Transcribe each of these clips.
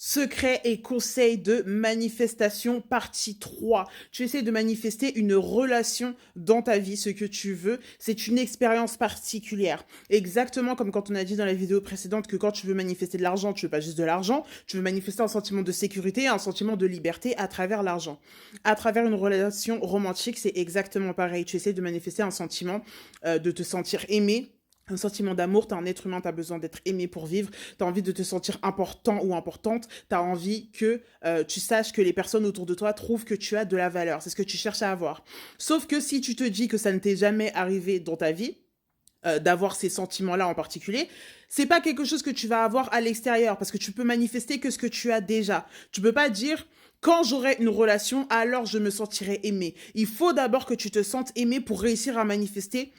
Secret et conseils de manifestation partie 3. Tu essaies de manifester une relation dans ta vie, ce que tu veux. C'est une expérience particulière. Exactement comme quand on a dit dans la vidéo précédente que quand tu veux manifester de l'argent, tu veux pas juste de l'argent, tu veux manifester un sentiment de sécurité, un sentiment de liberté à travers l'argent. À travers une relation romantique, c'est exactement pareil. Tu essaies de manifester un sentiment de te sentir aimé, un sentiment d'amour, t'es un être humain, t'as besoin d'être aimé pour vivre, t'as envie de te sentir important ou importante, t'as envie que tu saches que les personnes autour de toi trouvent que tu as de la valeur, c'est ce que tu cherches à avoir. Sauf que si tu te dis que ça ne t'est jamais arrivé dans ta vie, d'avoir ces sentiments-là en particulier, c'est pas quelque chose que tu vas avoir à l'extérieur parce que tu peux manifester que ce que tu as déjà. Tu peux pas dire quand j'aurai une relation, alors je me sentirai aimé. Il faut d'abord que tu te sentes aimé pour réussir à manifester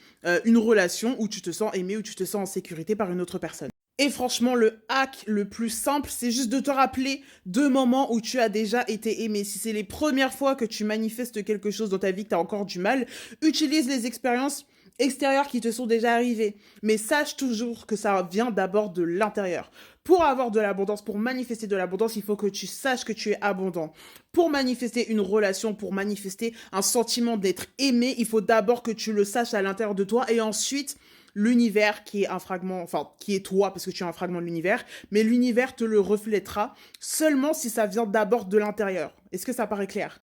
une relation où tu te sens aimé, où tu te sens en sécurité par une autre personne. Et franchement, le hack le plus simple, c'est juste de te rappeler de moments où tu as déjà été aimé. Si c'est les premières fois que tu manifestes quelque chose dans ta vie que tu as encore du mal, utilise les expériences extérieures qui te sont déjà arrivées. Mais sache toujours que ça vient d'abord de l'intérieur. Pour avoir de l'abondance, pour manifester de l'abondance, il faut que tu saches que tu es abondant. Pour manifester une relation, pour manifester un sentiment d'être aimé, il faut d'abord que tu le saches à l'intérieur de toi et ensuite l'univers qui est un fragment, enfin qui est toi parce que tu es un fragment de l'univers, mais l'univers te le reflètera seulement si ça vient d'abord de l'intérieur. Est-ce que ça paraît clair?